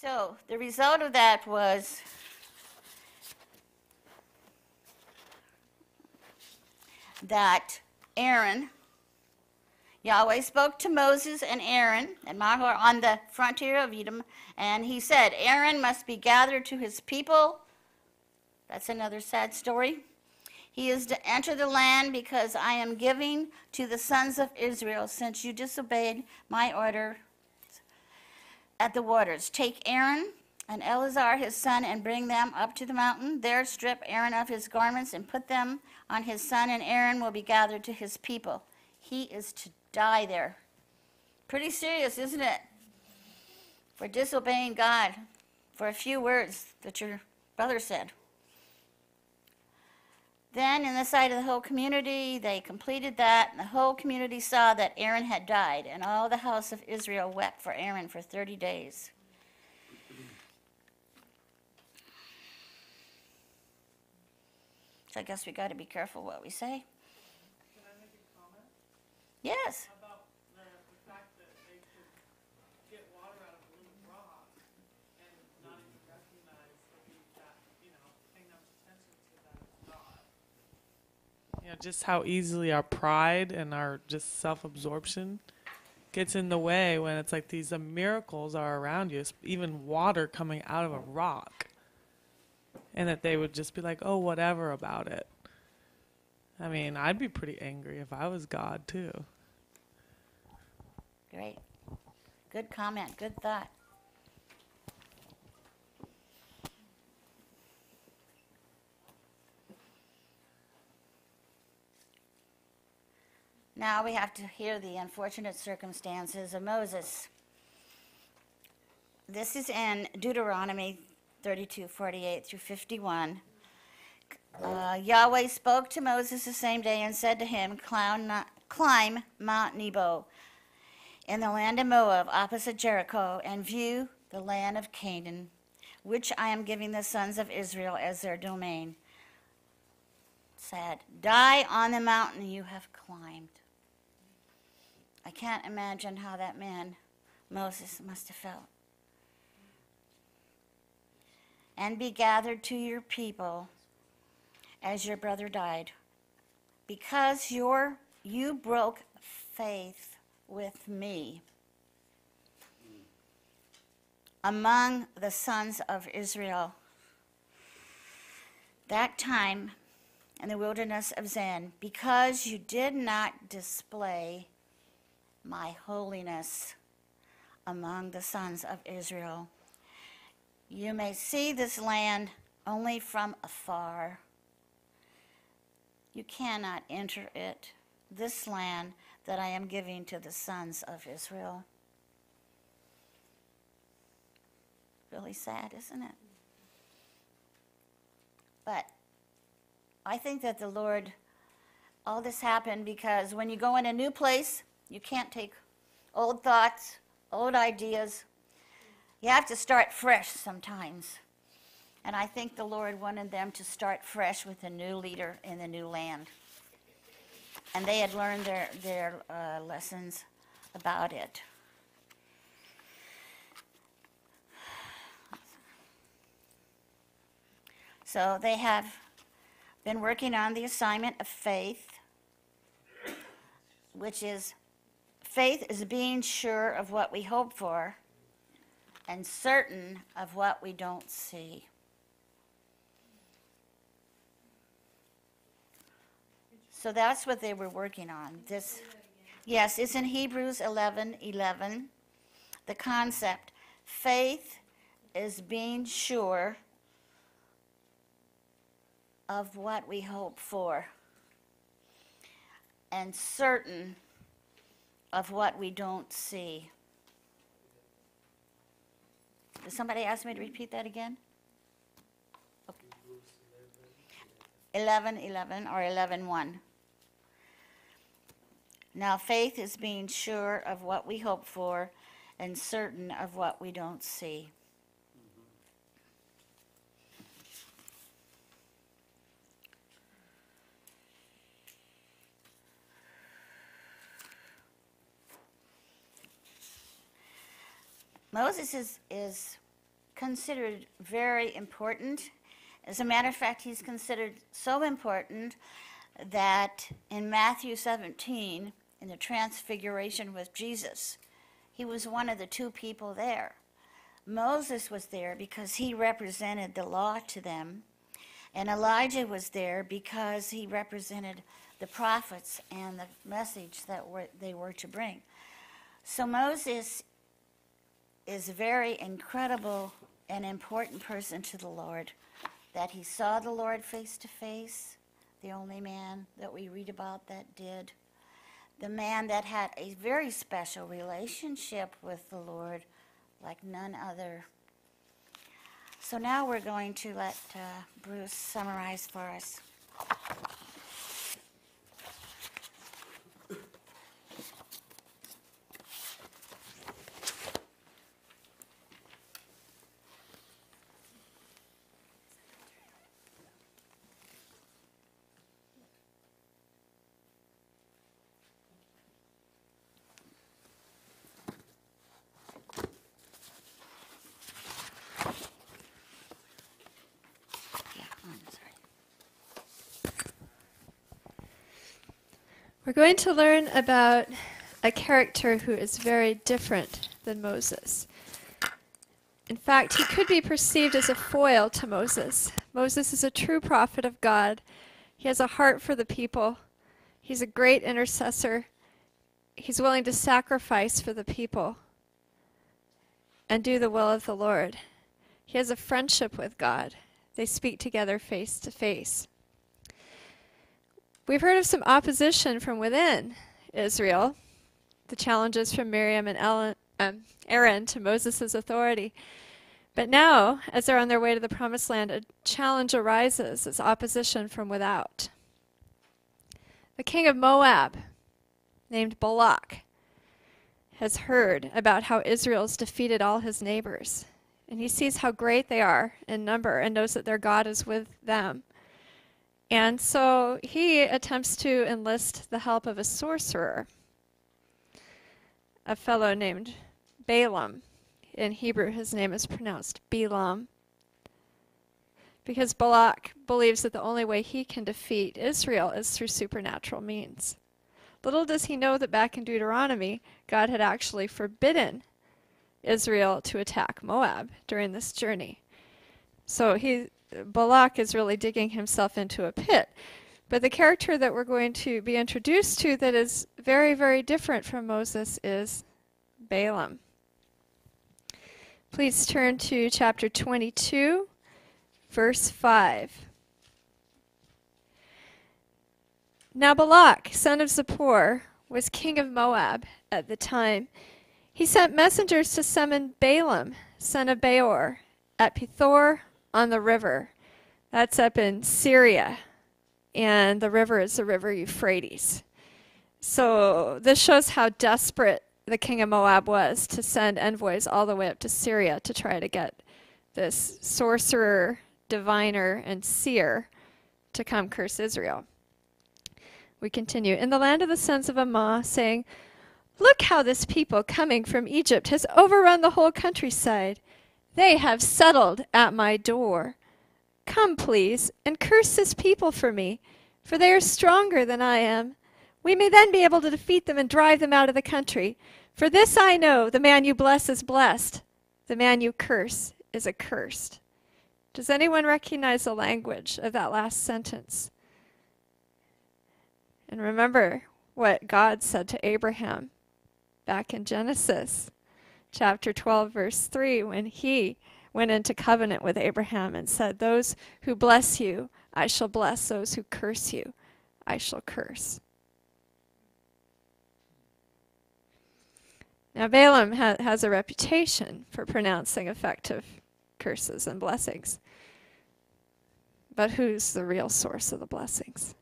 So the result of that was that Aaron, Yahweh spoke to Moses and Aaron and Mahor on the frontier of Edom, and he said, Aaron must be gathered to his people. That's another sad story. He is to enter the land because I am giving to the sons of Israel, since you disobeyed my order at the waters. Take Aaron and Eleazar his son and bring them up to the mountain. There strip Aaron of his garments and put them on his son, and Aaron will be gathered to his people. He is to die there. Pretty serious, isn't it? For disobeying God for a few words that your brother said. Then, in the sight of the whole community, they completed that, and the whole community saw that Aaron had died, and all the house of Israel wept for Aaron for 30 days. So I guess we got to be careful what we say. Can I make a comment? Yes. About the fact that they could get water out of a little rock and not even recognize that, paying enough attention to that as God. Just how easily our pride and our just self-absorption gets in the way when it's like these miracles are around you, even water coming out of a rock. And that they would just be like, oh, whatever about it. I mean, I'd be pretty angry if I was God, too. Great. Good comment. Good thought. Now we have to hear the unfortunate circumstances of Moses. This is in Deuteronomy 32:48 through 51. Yahweh spoke to Moses the same day and said to him, climb Mount Nebo in the land of Moab opposite Jericho and view the land of Canaan, which I am giving the sons of Israel as their domain. Sad. Die on the mountain you have climbed. I can't imagine how that man, Moses, must have felt. And be gathered to your people as your brother died, because you broke faith with me among the sons of Israel. That time in the wilderness of Zin, because you did not display my holiness among the sons of Israel. You may see this land only from afar. You cannot enter it, this land that I am giving to the sons of Israel. Really sad, isn't it? But I think that the Lord, all this happened because when you go in a new place, you can't take old thoughts, old ideas. You have to start fresh sometimes. And I think the Lord wanted them to start fresh with a new leader in the new land. And they had learned their lessons about it. So they have been working on the assignment of faith, which is, faith is being sure of what we hope for and certain of what we don't see. So that's what they were working on. Yes, it's in Hebrews 11:11. The concept, faith is being sure of what we hope for and certain of what we don't see. Did somebody ask me to repeat that again? Okay. 11:11 or 11:1. Now faith is being sure of what we hope for and certain of what we don't see. Moses is considered very important. As a matter of fact, he's considered so important that in Matthew 17, in the Transfiguration with Jesus, he was one of the two people there. Moses was there because he represented the law to them, and Elijah was there because he represented the prophets and the message that they were to bring. So Moses is a very incredible and important person to the Lord, that he saw the Lord face to face, the only man that we read about that did, the man that had a very special relationship with the Lord like none other. So now we're going to let Bruce summarize for us. We're going to learn about a character who is very different than Moses. In fact, he could be perceived as a foil to Moses. Moses is a true prophet of God. He has a heart for the people. He's a great intercessor. He's willing to sacrifice for the people and do the will of the Lord. He has a friendship with God. They speak together face to face. We've heard of some opposition from within Israel, the challenges from Miriam and Aaron to Moses' authority. But now, as they're on their way to the Promised Land, a challenge arises as opposition from without. The king of Moab, named Balak, has heard about how Israel's defeated all his neighbors, and he sees how great they are in number and knows that their God is with them. And so he attempts to enlist the help of a sorcerer, a fellow named Balaam. In Hebrew, his name is pronounced Bilam, because Balak believes that the only way he can defeat Israel is through supernatural means. Little does he know that back in Deuteronomy, God had actually forbidden Israel to attack Moab during this journey. So Balak is really digging himself into a pit. But the character that we're going to be introduced to that is very, very different from Moses is Balaam. Please turn to chapter 22, verse 5. Now Balak, son of Zippor, was king of Moab at the time. He sent messengers to summon Balaam, son of Beor, at Pethor on the river. That's up in Syria, and the river is the river Euphrates. So this shows how desperate the king of Moab was to send envoys all the way up to Syria to try to get this sorcerer, diviner, and seer to come curse Israel. We continue. In the land of the sons of Ammah, saying, "Look how this people coming from Egypt has overrun the whole countryside. They have settled at my door. Come, please, and curse this people for me, for they are stronger than I am. We may then be able to defeat them and drive them out of the country. For this I know, the man you bless is blessed. The man you curse is accursed." Does anyone recognize the language of that last sentence? And remember what God said to Abraham back in Genesis chapter 12, verse 3, when he went into covenant with Abraham and said, "Those who bless you, I shall bless. Those who curse you, I shall curse." Now Balaam has a reputation for pronouncing effective curses and blessings. But who's the real source of the blessings?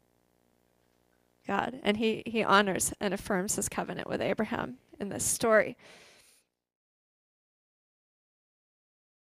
God. And he honors and affirms his covenant with Abraham in this story.